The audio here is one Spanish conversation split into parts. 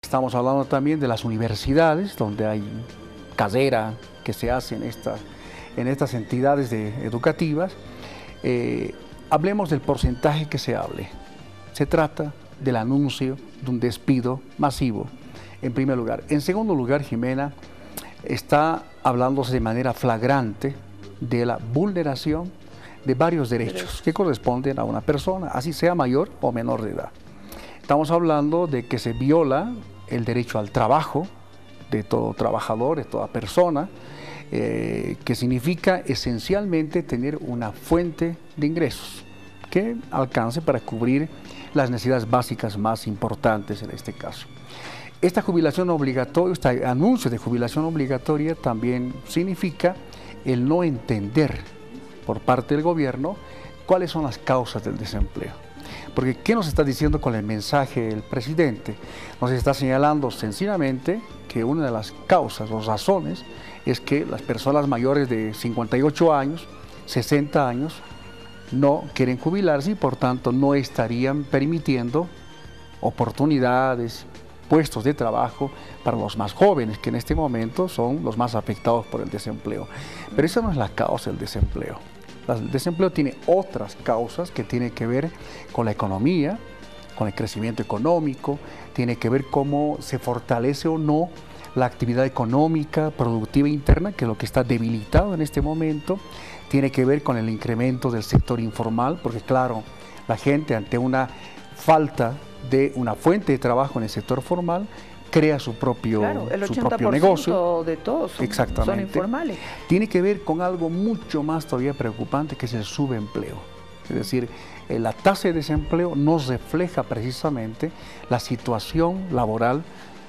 Estamos hablando también de las universidades, donde hay carrera que se hace en estas entidades educativas. Hablemos del porcentaje que se hable. Se trata del anuncio de un despido masivo, en primer lugar. En segundo lugar, Jimena, está hablándose de manera flagrante de la vulneración de varios derechos que corresponden a una persona, así sea mayor o menor de edad. Estamos hablando de que se viola el derecho al trabajo de todo trabajador, de toda persona, que significa esencialmente tener una fuente de ingresos que alcance para cubrir las necesidades básicas más importantes en este caso. Esta jubilación obligatoria, este anuncio de jubilación obligatoria también significa el no entender por parte del gobierno cuáles son las causas del desempleo. Porque ¿qué nos está diciendo con el mensaje el presidente? Nos está señalando sencillamente que una de las causas o razones es que las personas mayores de 58 años, 60 años, no quieren jubilarse y por tanto no estarían permitiendo oportunidades, puestos de trabajo para los más jóvenes, que en este momento son los más afectados por el desempleo. Pero esa no es la causa del desempleo. El desempleo tiene otras causas que tienen que ver con la economía, con el crecimiento económico, tiene que ver cómo se fortalece o no la actividad económica, productiva interna, que es lo que está debilitado en este momento, tiene que ver con el incremento del sector informal, porque claro, la gente ante una falta de una fuente de trabajo en el sector formal, crea su propio negocio. De todos son informales. Tiene que ver con algo mucho más todavía preocupante, que es el subempleo. Es decir, la tasa de desempleo nos refleja precisamente la situación laboral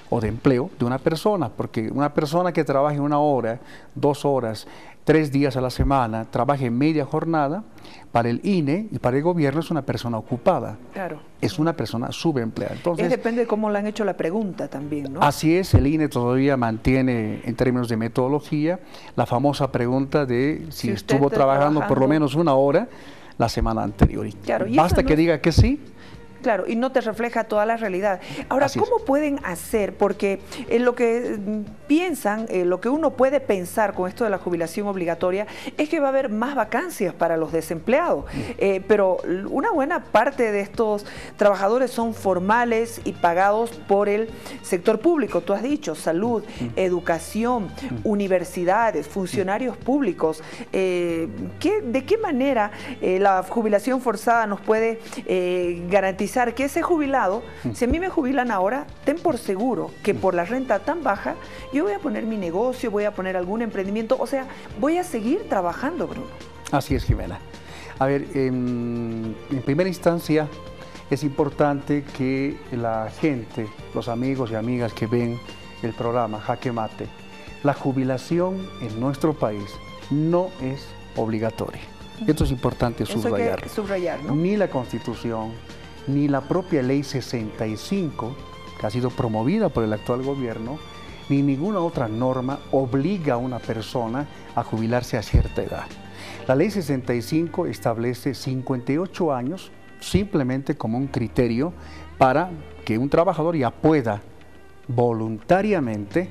o de empleo de una persona, porque una persona que trabaje 1 hora, 2 horas, 3 días a la semana, trabaje media jornada, para el INE y para el gobierno es una persona ocupada. Claro. Es una persona subempleada. Entonces, depende de cómo le han hecho la pregunta también, ¿no? Así es, el INE todavía mantiene, en términos de metodología, la famosa pregunta de si estuvo trabajando por lo menos 1 hora la semana anterior. Claro, basta que diga que sí. Claro, y no te refleja toda la realidad. Ahora, ¿cómo pueden hacer? Porque lo que piensan, lo que uno puede pensar con esto de la jubilación obligatoria es que va a haber más vacancias para los desempleados. Pero una buena parte de estos trabajadores son formales y pagados por el sector público. Tú has dicho, salud, educación, universidades, funcionarios públicos. ¿De qué manera la jubilación forzada nos puede garantizar que ese jubilado, si a mí me jubilan ahora, ten por seguro que por la renta tan baja, yo voy a poner mi negocio, voy a poner algún emprendimiento, o sea, voy a seguir trabajando, Bruno? Así es, Jimena. A ver, en primera instancia, es importante que la gente, los amigos y amigas que ven el programa Jaque Mate, la jubilación en nuestro país no es obligatoria. Esto es importante subrayarlo. Subrayar, ¿no? Ni la Constitución, ni la propia Ley 65, que ha sido promovida por el actual gobierno, ni ninguna otra norma obliga a una persona a jubilarse a cierta edad. La Ley 65 establece 58 años simplemente como un criterio para que un trabajador ya pueda voluntariamente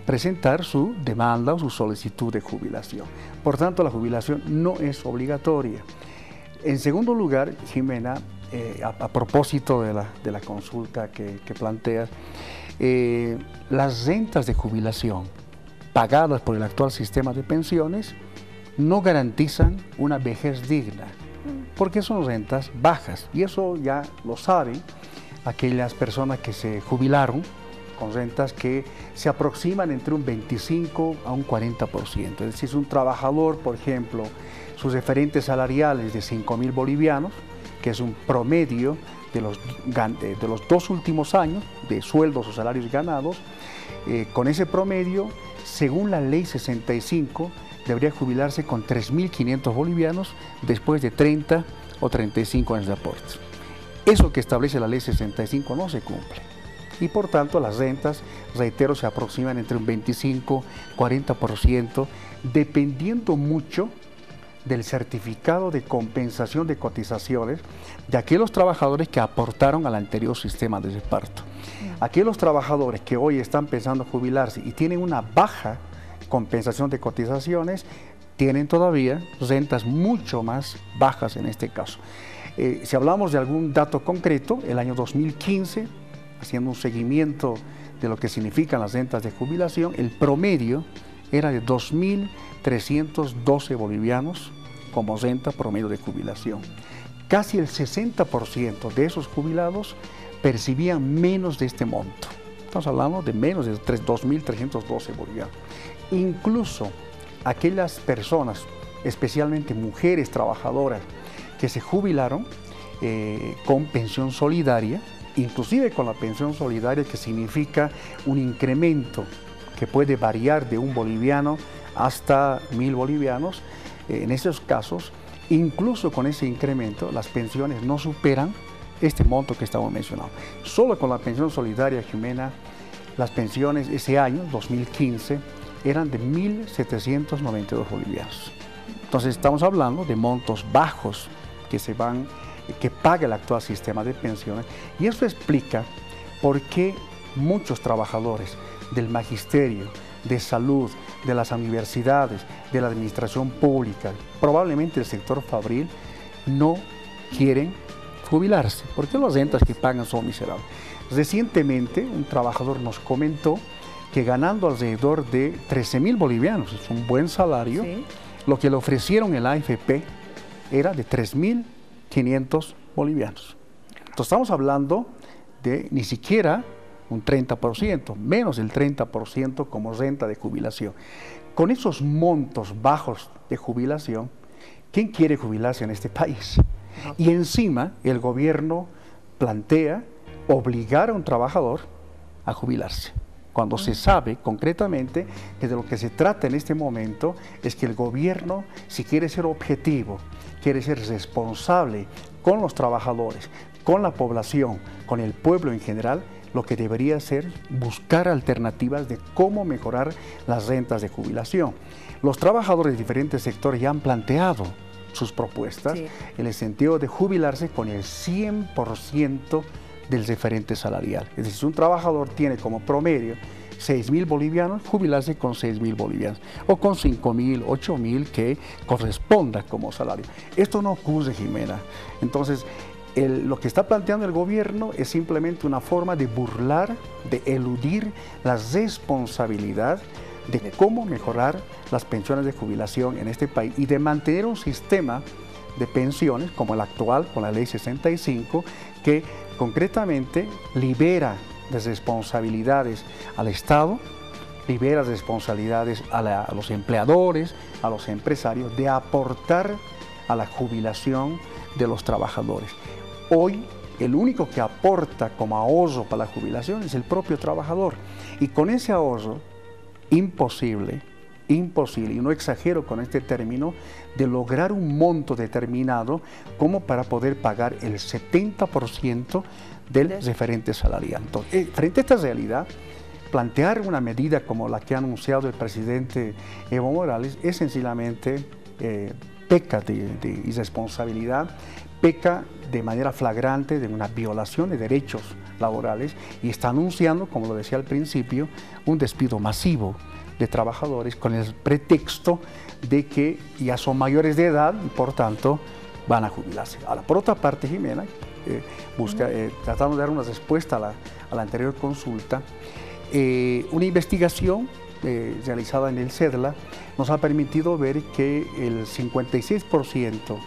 presentar su demanda o su solicitud de jubilación. Por tanto, la jubilación no es obligatoria. En segundo lugar, Jimena, a propósito de la consulta que planteas, las rentas de jubilación pagadas por el actual sistema de pensiones no garantizan una vejez digna, porque son rentas bajas, y eso ya lo saben aquellas personas que se jubilaron con rentas que se aproximan entre un 25 a un 40%. Es decir, es un trabajador, por ejemplo, sus referentes salariales de 5.000 bolivianos, que es un promedio de los 2 últimos años de sueldos o salarios ganados, con ese promedio, según la Ley 65, debería jubilarse con 3.500 bolivianos después de 30 o 35 años de aportes. Eso que establece la Ley 65 no se cumple. Y por tanto las rentas, reitero, se aproximan entre un 25 y 40%, dependiendo mucho del certificado de compensación de cotizaciones de aquellos trabajadores que aportaron al anterior sistema de reparto. Aquellos trabajadores que hoy están pensando jubilarse y tienen una baja compensación de cotizaciones, tienen todavía rentas mucho más bajas en este caso. Si hablamos de algún dato concreto, el año 2015, haciendo un seguimiento de lo que significan las rentas de jubilación, el promedio era de 2.312 bolivianos como renta promedio de jubilación. Casi el 60% de esos jubilados percibían menos de este monto. Estamos hablando de menos de 2.312 bolivianos. Incluso aquellas personas, especialmente mujeres trabajadoras, que se jubilaron con pensión solidaria, inclusive con la pensión solidaria, que significa un incremento que puede variar de 1 boliviano hasta 1.000 bolivianos, en esos casos, incluso con ese incremento, las pensiones no superan este monto que estamos mencionando. Solo con la pensión solidaria, Jimena, las pensiones ese año, 2015, eran de 1.792 bolivianos. Entonces estamos hablando de montos bajos que paga el actual sistema de pensiones, y eso explica por qué muchos trabajadores del magisterio, de salud, de las universidades, de la administración pública, probablemente el sector fabril, no quieren jubilarse, porque las rentas que pagan son miserables. Recientemente un trabajador nos comentó que ganando alrededor de 13.000 bolivianos, es un buen salario, sí, lo que le ofrecieron el AFP era de 3.500 bolivianos. Entonces estamos hablando de ni siquiera un 30%, menos del 30% como renta de jubilación. Con esos montos bajos de jubilación, ¿quién quiere jubilarse en este país? Y encima el gobierno plantea obligar a un trabajador a jubilarse, cuando se sabe concretamente que de lo que se trata en este momento es que el gobierno, si quiere ser objetivo, quiere ser responsable con los trabajadores, con la población, con el pueblo en general, lo que debería hacer buscar alternativas de cómo mejorar las rentas de jubilación. Los trabajadores de diferentes sectores ya han planteado sus propuestas, sí, en el sentido de jubilarse con el 100% del referente salarial. Es decir, si un trabajador tiene como promedio 6.000 bolivianos, jubilarse con 6.000 bolivianos, o con 5.000, 8.000 que corresponda como salario. Esto no ocurre, Jimena. Entonces, lo que está planteando el gobierno es simplemente una forma de burlar, de eludir la responsabilidad de cómo mejorar las pensiones de jubilación en este país y de mantener un sistema de pensiones como el actual, con la Ley 65, que concretamente libera de responsabilidades al Estado, libera responsabilidades a los empleadores, a los empresarios, de aportar a la jubilación de los trabajadores. Hoy, el único que aporta como ahorro para la jubilación es el propio trabajador. Y con ese ahorro, imposible, y no exagero con este término, de lograr un monto determinado como para poder pagar el 70% del referente salarial. Entonces, frente a esta realidad, plantear una medida como la que ha anunciado el presidente Evo Morales es sencillamente peca de irresponsabilidad, peca de manera flagrante de una violación de derechos laborales y está anunciando, como lo decía al principio, un despido masivo de trabajadores con el pretexto de que ya son mayores de edad y por tanto van a jubilarse. Ahora, por otra parte, Jimena, tratando de dar una respuesta a la anterior consulta, una investigación realizada en el CEDLA nos ha permitido ver que el 56%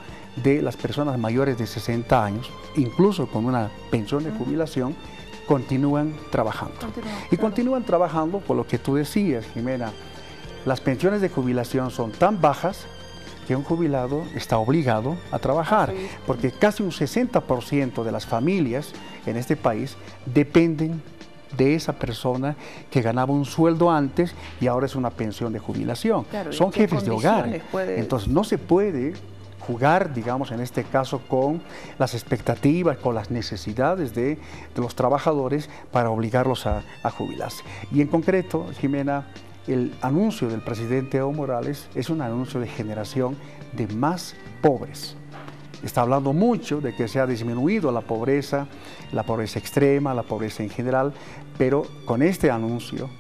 de las personas mayores de 60 años, incluso con una pensión de jubilación, continúan trabajando. Continúan trabajando por lo que tú decías, Jimena. Las pensiones de jubilación son tan bajas que un jubilado está obligado a trabajar, porque casi un 60% de las familias en este país dependen de esa persona que ganaba un sueldo antes y ahora es una pensión de jubilación. Claro, son jefes de hogar. Entonces no se puede jugar, digamos, en este caso con las expectativas, con las necesidades de los trabajadores para obligarlos a jubilarse. Y en concreto, Jimena, el anuncio del presidente Evo Morales es un anuncio de generación de más pobres. Está hablando mucho de que se ha disminuido la pobreza extrema, la pobreza en general, pero con este anuncio,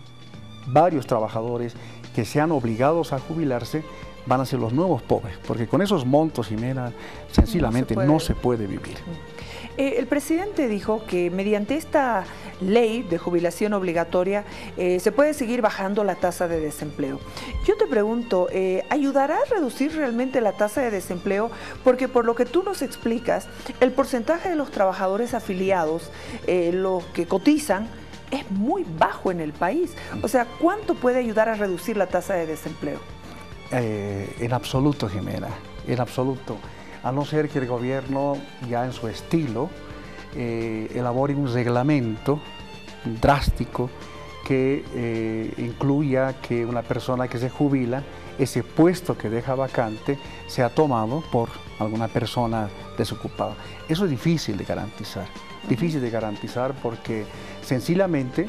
varios trabajadores que sean obligados a jubilarse van a ser los nuevos pobres, porque con esos montos, Jimena, sencillamente no se puede vivir. El presidente dijo que mediante esta ley de jubilación obligatoria se puede seguir bajando la tasa de desempleo. Yo te pregunto, ¿ayudará a reducir realmente la tasa de desempleo? Porque por lo que tú nos explicas, el porcentaje de los trabajadores afiliados, los que cotizan, es muy bajo en el país. O sea, ¿cuánto puede ayudar a reducir la tasa de desempleo? En absoluto, Jimena, en absoluto. A no ser que el gobierno, ya en su estilo, elabore un reglamento drástico que incluya que una persona que se jubila, ese puesto que deja vacante, sea tomado por alguna persona desocupada. Eso es difícil de garantizar porque sencillamente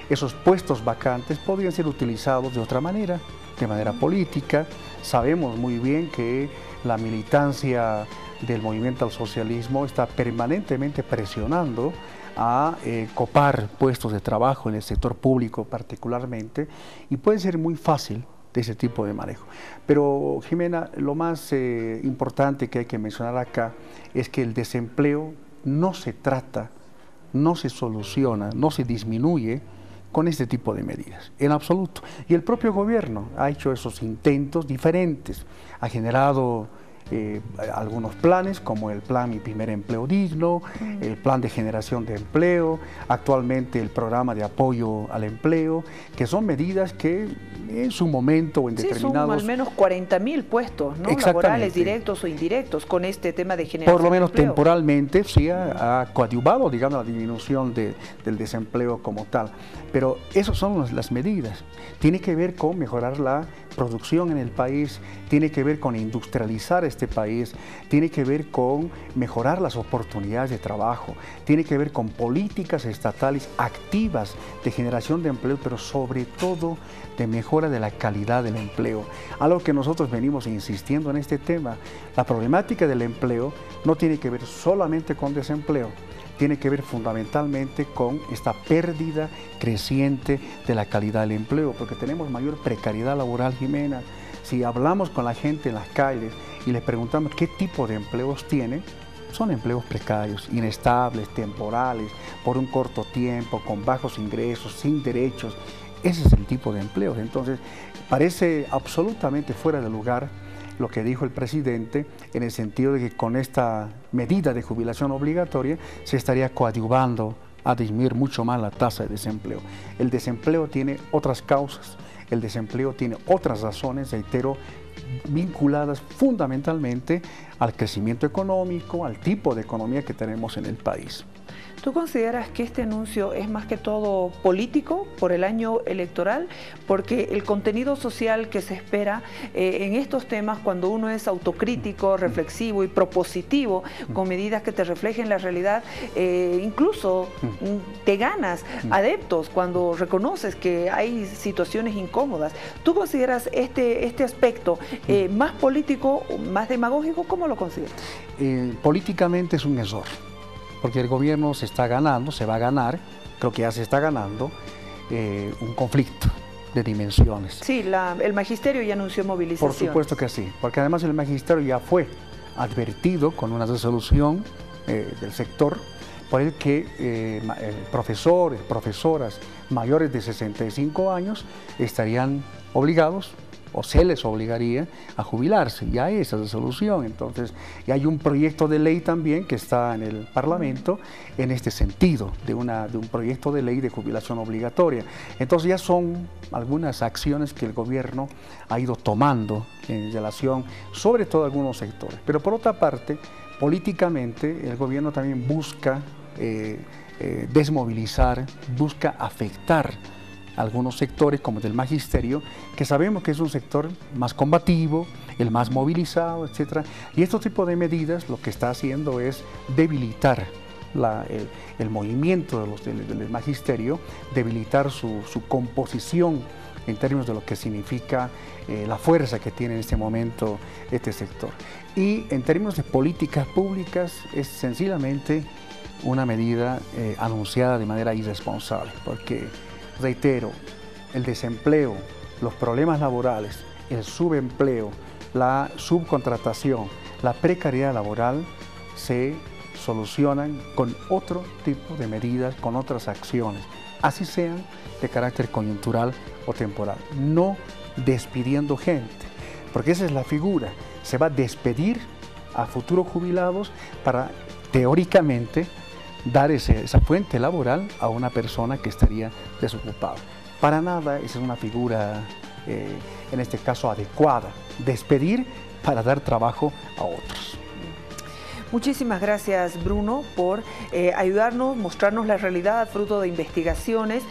esos puestos vacantes podrían ser utilizados de otra manera, de manera política. Sabemos muy bien que la militancia del movimiento al socialismo está permanentemente presionando a copar puestos de trabajo en el sector público particularmente, y puede ser muy fácil de ese tipo de manejo. Pero, Jimena, lo más importante que hay que mencionar acá es que el desempleo no se trata, no se soluciona, no se disminuye con este tipo de medidas, en absoluto. Y el propio gobierno ha hecho esos intentos diferentes, ha generado algunos planes, como el plan Mi Primer Empleo Digno, el plan de generación de empleo, actualmente el programa de apoyo al empleo, que son medidas que en su momento o en determinados... Sí, son al menos 40.000 puestos, ¿no? Laborales, directos o indirectos, con este tema de generación de empleo. Por lo menos temporalmente, sí, ha coadyuvado, digamos, la disminución del desempleo como tal. Pero esas son las medidas. Tiene que ver con mejorar la producción en el país, tiene que ver con industrializar este país, tiene que ver con mejorar las oportunidades de trabajo, tiene que ver con políticas estatales activas de generación de empleo, pero sobre todo de mejora de la calidad del empleo. Algo que nosotros venimos insistiendo en este tema. La problemática del empleo no tiene que ver solamente con desempleo, tiene que ver fundamentalmente con esta pérdida creciente de la calidad del empleo, porque tenemos mayor precariedad laboral, Jimena. Si hablamos con la gente en las calles y les preguntamos qué tipo de empleos tienen, son empleos precarios, inestables, temporales, por un corto tiempo, con bajos ingresos, sin derechos. Ese es el tipo de empleos. Entonces, parece absolutamente fuera de lugar lo que dijo el presidente, en el sentido de que con esta medida de jubilación obligatoria se estaría coadyuvando a disminuir mucho más la tasa de desempleo. El desempleo tiene otras causas, el desempleo tiene otras razones, reitero, vinculadas fundamentalmente al crecimiento económico, al tipo de economía que tenemos en el país. ¿Tú consideras que este anuncio es más que todo político por el año electoral? Porque el contenido social que se espera en estos temas, cuando uno es autocrítico, reflexivo y propositivo, con medidas que te reflejen la realidad, incluso te ganas adeptos cuando reconoces que hay situaciones incómodas. ¿Tú consideras este aspecto más político, más demagógico? ¿Cómo lo consideras? Políticamente es un error, porque el gobierno se está ganando, se va a ganar, creo que ya se está ganando, un conflicto de dimensiones. Sí, el magisterio ya anunció movilización. Por supuesto que sí, porque además el magisterio ya fue advertido con una resolución del sector por el que profesores, profesoras mayores de 65 años estarían obligados, o se les obligaría a jubilarse. Ya hay esa resolución. Entonces, y hay un proyecto de ley también que está en el Parlamento en este sentido, de un proyecto de ley de jubilación obligatoria. Entonces ya son algunas acciones que el gobierno ha ido tomando en relación, sobre todo algunos sectores. Pero por otra parte, políticamente, el gobierno también busca desmovilizar, busca afectar algunos sectores como el del magisterio, que sabemos que es un sector más combativo, el más movilizado, etc. Y este tipo de medidas lo que está haciendo es debilitar el movimiento del magisterio, debilitar su composición en términos de lo que significa la fuerza que tiene en este momento este sector. Y en términos de políticas públicas es sencillamente una medida anunciada de manera irresponsable, porque, reitero, el desempleo, los problemas laborales, el subempleo, la subcontratación, la precariedad laboral se solucionan con otro tipo de medidas, con otras acciones, así sean de carácter coyuntural o temporal, no despidiendo gente, porque esa es la figura, se va a despedir a futuros jubilados para teóricamente dar esa fuente laboral a una persona que estaría desocupada. Para nada esa es una figura, en este caso, adecuada, despedir para dar trabajo a otros. Muchísimas gracias, Bruno, por ayudarnos, mostrarnos la realidad, fruto de investigaciones,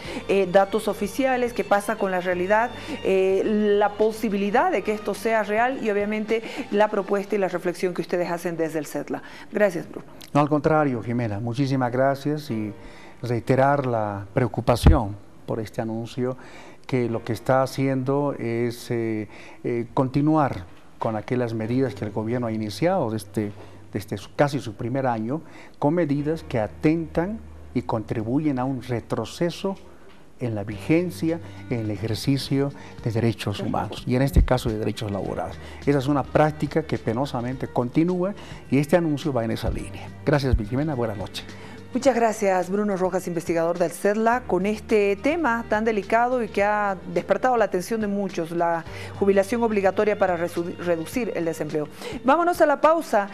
datos oficiales, qué pasa con la realidad, la posibilidad de que esto sea real y obviamente la propuesta y la reflexión que ustedes hacen desde el CEDLA. Gracias, Bruno. No, al contrario, Jimena, muchísimas gracias y reiterar la preocupación por este anuncio, que lo que está haciendo es continuar con aquellas medidas que el gobierno ha iniciado desde casi su primer año, con medidas que atentan y contribuyen a un retroceso en la vigencia, en el ejercicio de derechos humanos y en este caso de derechos laborales. Esa es una práctica que penosamente continúa y este anuncio va en esa línea. Gracias, Jimena, buenas noches. Muchas gracias, Bruno Rojas, investigador del CEDLA, con este tema tan delicado y que ha despertado la atención de muchos, la jubilación obligatoria para reducir el desempleo. Vámonos a la pausa.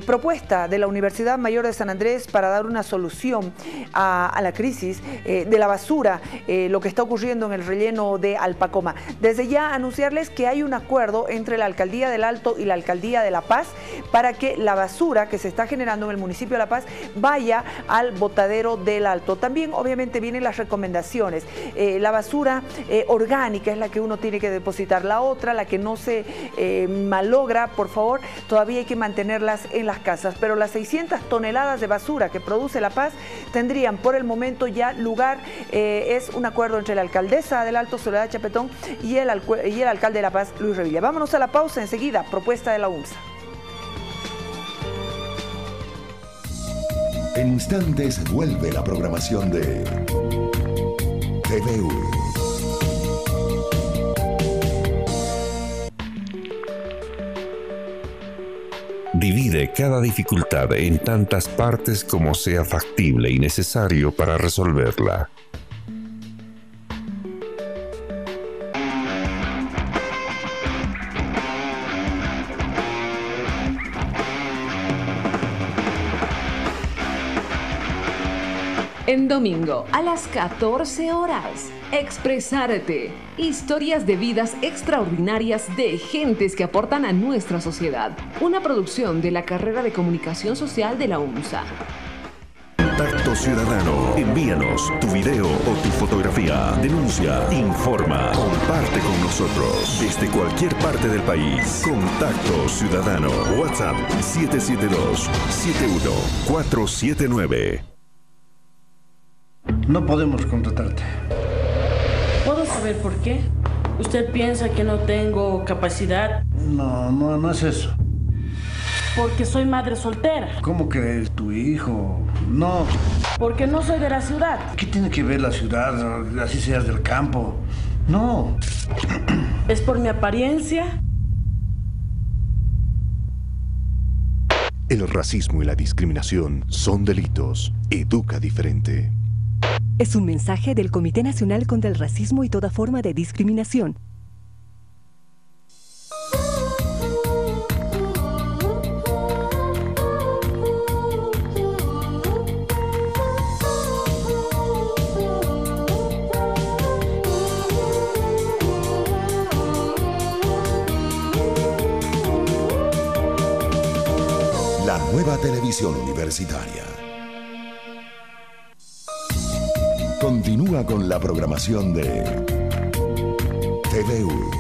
Propuesta de la Universidad Mayor de San Andrés para dar una solución a la crisis de la basura, lo que está ocurriendo en el relleno de Alpacoma. Desde ya anunciarles que hay un acuerdo entre la Alcaldía del Alto y la Alcaldía de La Paz para que la basura que se está generando en el municipio de La Paz vaya al botadero del Alto. También obviamente vienen las recomendaciones. La basura orgánica es la que uno tiene que depositar. La otra, la que no se malogra, por favor, todavía hay que mantenerlas en las casas. Pero las 600 toneladas de basura que produce La Paz tendrían por el momento ya lugar. Es un acuerdo entre la alcaldesa del Alto, Soledad Chapetón, y el alcalde de La Paz, Luis Revilla. Vámonos a la pausa enseguida. Propuesta de la UNSA. En instantes vuelve la programación de TVU. Divide cada dificultad en tantas partes como sea factible y necesario para resolverla. En domingo, a las 14 horas, Expresarte. Historias de vidas extraordinarias de gentes que aportan a nuestra sociedad. Una producción de la carrera de Comunicación Social de la UNSA. Contacto Ciudadano. Envíanos tu video o tu fotografía. Denuncia, informa, comparte con nosotros desde cualquier parte del país. Contacto Ciudadano. WhatsApp 772-71479. No podemos contratarte. ¿Puedo saber por qué? ¿Usted piensa que no tengo capacidad? No es eso. Porque soy madre soltera. ¿Cómo que tu hijo? No. Porque no soy de la ciudad. ¿Qué tiene que ver la ciudad? Así seas del campo. No. ¿Es por mi apariencia? El racismo y la discriminación son delitos. Educa diferente. Es un mensaje del Comité Nacional contra el Racismo y toda forma de discriminación. La nueva televisión universitaria. Continúa con la programación de TVU.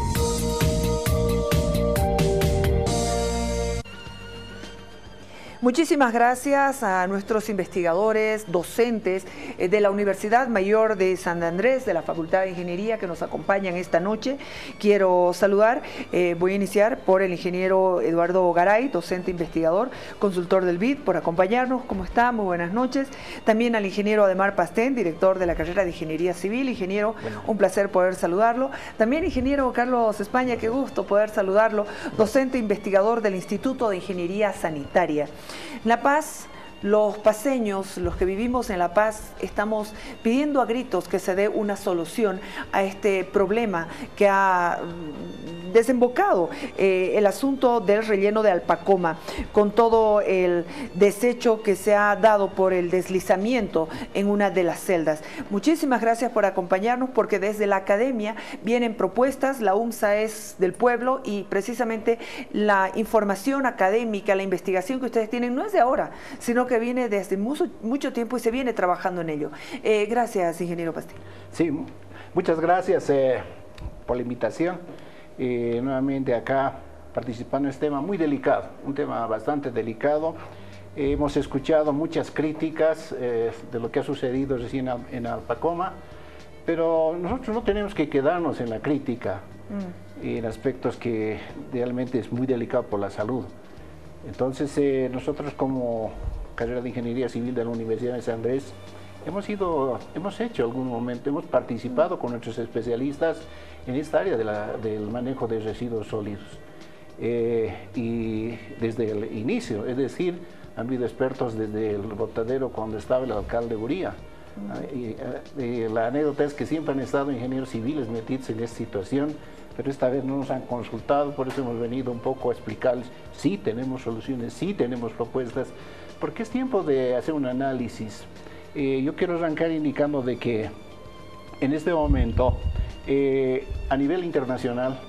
Muchísimas gracias a nuestros investigadores, docentes de la Universidad Mayor de San Andrés, de la Facultad de Ingeniería, que nos acompañan esta noche. Quiero saludar, voy a iniciar por el ingeniero Eduardo Garay, docente investigador, consultor del BID, por acompañarnos. ¿Cómo está? Muy buenas noches. También al ingeniero Ademar Pastén, director de la carrera de Ingeniería Civil. Ingeniero, un placer poder saludarlo. También ingeniero Carlos España, qué gusto poder saludarlo, docente investigador del Instituto de Ingeniería Sanitaria. La Paz, los paseños, los que vivimos en La Paz, estamos pidiendo a gritos que se dé una solución a este problema que ha desembocado el asunto del relleno de Alpacoma, con todo el desecho que se ha dado por el deslizamiento en una de las celdas. Muchísimas gracias por acompañarnos, porque desde la academia vienen propuestas, la UNSA es del pueblo y precisamente la información académica, la investigación que ustedes tienen no es de ahora, sino que viene desde mucho tiempo y se viene trabajando en ello. Gracias, ingeniero Pastén. Sí, muchas gracias por la invitación. Nuevamente acá participando en este tema muy delicado, un tema bastante delicado. Hemos escuchado muchas críticas de lo que ha sucedido recién en Alpacoma, pero nosotros no tenemos que quedarnos en la crítica, en aspectos que realmente es muy delicado por la salud. Entonces nosotros como carrera de Ingeniería Civil de la Universidad de San Andrés hemos hecho algún momento, hemos participado con nuestros especialistas en esta área del manejo de residuos sólidos. Y desde el inicio, es decir, han habido expertos desde el botadero cuando estaba el alcalde Uría. La anécdota es que siempre han estado ingenieros civiles metidos en esta situación, pero esta vez no nos han consultado, por eso hemos venido un poco a explicarles, sí tenemos soluciones, sí tenemos propuestas, porque es tiempo de hacer un análisis. Yo quiero arrancar indicando de que en este momento, a nivel internacional,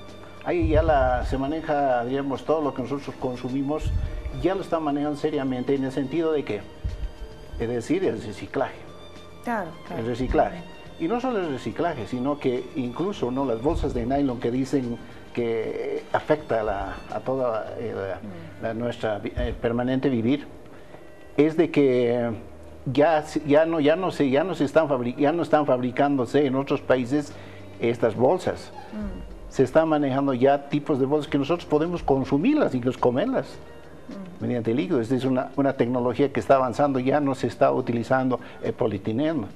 ahí ya se maneja, digamos, todo lo que nosotros consumimos, ya lo están manejando seriamente en el sentido de que, es decir, el reciclaje. Claro. El reciclaje. Y no solo el reciclaje, sino que incluso las bolsas de nylon que dicen que afecta a toda nuestra permanente vivir, es de que ya no están fabricándose en otros países estas bolsas. Se están manejando ya tipos de bolsas que nosotros podemos consumirlas, incluso comerlas mediante líquido. Esta es una tecnología que está avanzando, ya no se está utilizando polietileno,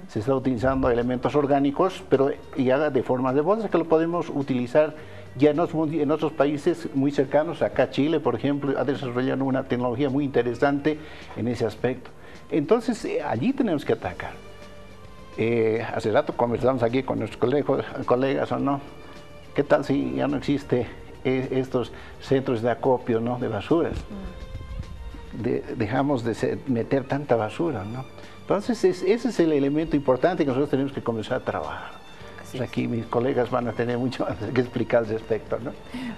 se está utilizando elementos orgánicos, pero ya de forma de bolsa que lo podemos utilizar ya en otros países muy cercanos. Acá Chile, por ejemplo, ha desarrollado una tecnología muy interesante en ese aspecto. Entonces, allí tenemos que atacar. Hace rato conversamos aquí con nuestros colegas, ¿o no? ¿Qué tal si ya no existe estos centros de acopio, ¿no?, de basuras? Dejamos de meter tanta basura, ¿no? Entonces, ese es el elemento importante que nosotros tenemos que comenzar a trabajar. Pues aquí mis colegas van a tener mucho más que explicar al respecto, ¿no?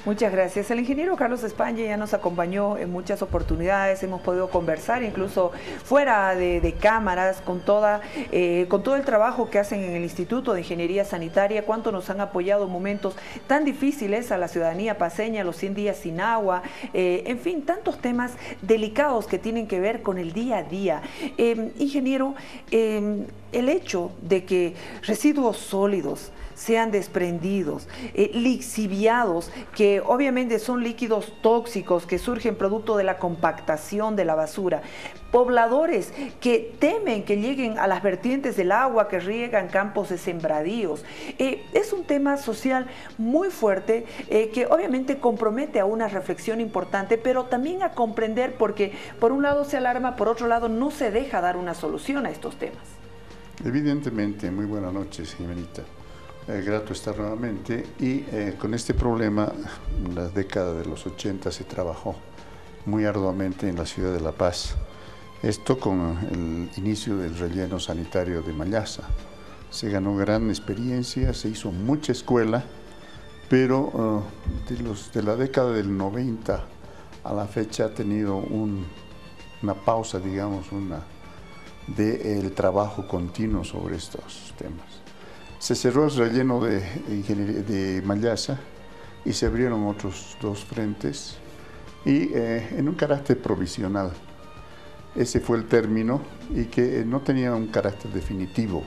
Muchas gracias. El ingeniero Carlos España ya nos acompañó en muchas oportunidades, hemos podido conversar incluso fuera de cámaras con todo el trabajo que hacen en el Instituto de Ingeniería Sanitaria, cuánto nos han apoyado en momentos tan difíciles a la ciudadanía paceña, los 100 días sin agua, en fin, tantos temas delicados que tienen que ver con el día a día. Ingeniero, el hecho de que residuos sólidos sean desprendidos, lixiviados, que obviamente son líquidos tóxicos que surgen producto de la compactación de la basura, pobladores que temen que lleguen a las vertientes del agua que riegan campos de sembradíos. Es un tema social muy fuerte que obviamente compromete a una reflexión importante, pero también a comprender, porque por un lado se alarma, por otro lado no se deja dar una solución a estos temas. Evidentemente, muy buenas noches, Jimenita. Grato estar nuevamente. Y con este problema, en la década de los 80 se trabajó muy arduamente en la ciudad de La Paz. Esto con el inicio del relleno sanitario de Mallasa. Se ganó gran experiencia, se hizo mucha escuela, pero de la década del 90 a la fecha ha tenido una pausa, digamos, del trabajo continuo sobre estos temas. Se cerró el relleno de Mallasa y se abrieron otros dos frentes y en un carácter provisional, ese fue el término y que no tenía un carácter definitivo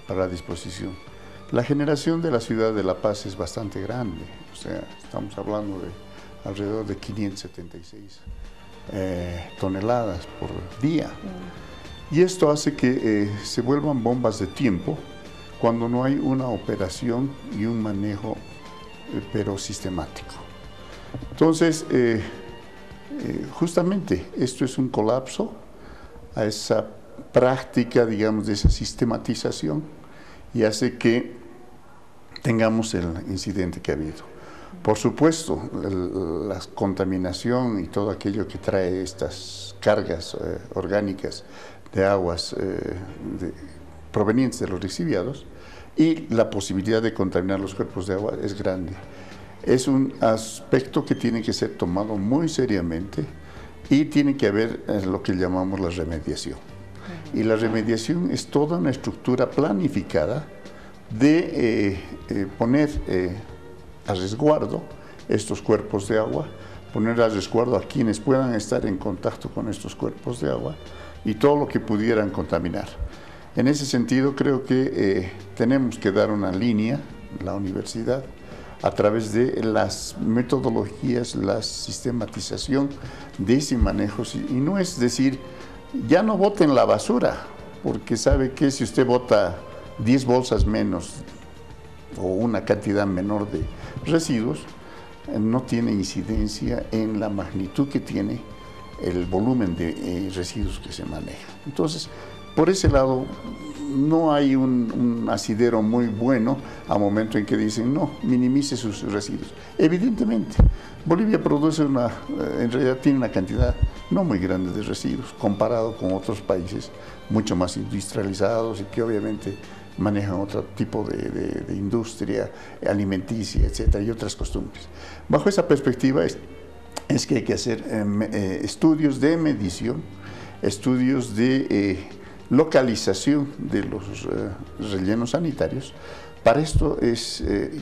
para la disposición. La generación de la ciudad de La Paz es bastante grande, o sea, estamos hablando de alrededor de 576 toneladas por día. Y esto hace que se vuelvan bombas de tiempo cuando no hay una operación y un manejo, pero sistemático. Entonces, justamente esto es un colapso a esa práctica, digamos, de esa sistematización y hace que tengamos el incidente que ha habido. Por supuesto, la contaminación y todo aquello que trae estas cargas orgánicas de aguas provenientes de los lixiviados y la posibilidad de contaminar los cuerpos de agua es grande. Es un aspecto que tiene que ser tomado muy seriamente y tiene que haber lo que llamamos la remediación. Y la remediación es toda una estructura planificada de poner a resguardo estos cuerpos de agua, poner a resguardo a quienes puedan estar en contacto con estos cuerpos de agua y todo lo que pudieran contaminar. En ese sentido, creo que tenemos que dar una línea, la universidad, a través de las metodologías, la sistematización de ese manejo. Y no es decir, ya no boten la basura, porque sabe que si usted bota 10 bolsas menos o una cantidad menor de residuos, no tiene incidencia en la magnitud que tiene el volumen de residuos que se maneja. Entonces, por ese lado, no hay un asidero muy bueno al momento en que dicen, no, minimice sus residuos. Evidentemente, Bolivia produce en realidad tiene una cantidad no muy grande de residuos, comparado con otros países mucho más industrializados y que obviamente manejan otro tipo de industria alimenticia, etcétera, y otras costumbres. Bajo esa perspectiva es que hay que hacer estudios de medición, estudios de localización de los rellenos sanitarios. Para esto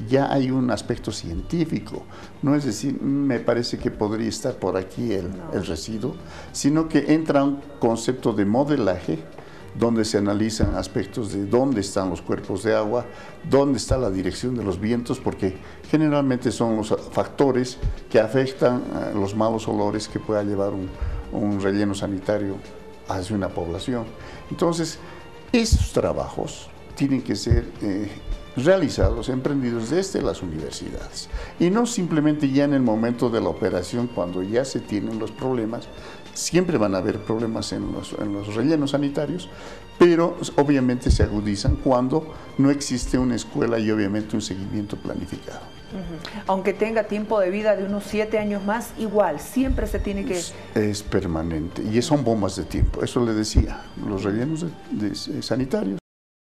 ya hay un aspecto científico, no es decir, me parece que podría estar por aquí el residuo, sino que entra un concepto de modelaje donde se analizan aspectos de dónde están los cuerpos de agua, dónde está la dirección de los vientos, porque generalmente son los factores que afectan los malos olores que pueda llevar un relleno sanitario hacia una población. Entonces, esos trabajos tienen que ser realizados, emprendidos desde las universidades y no simplemente ya en el momento de la operación, cuando ya se tienen los problemas. Siempre van a haber problemas en los rellenos sanitarios, pero obviamente se agudizan cuando no existe una escuela y obviamente un seguimiento planificado. Aunque tenga tiempo de vida de unos 7 años más, igual, siempre se tiene que... Es permanente y son bombas de tiempo, eso le decía, los rellenos sanitarios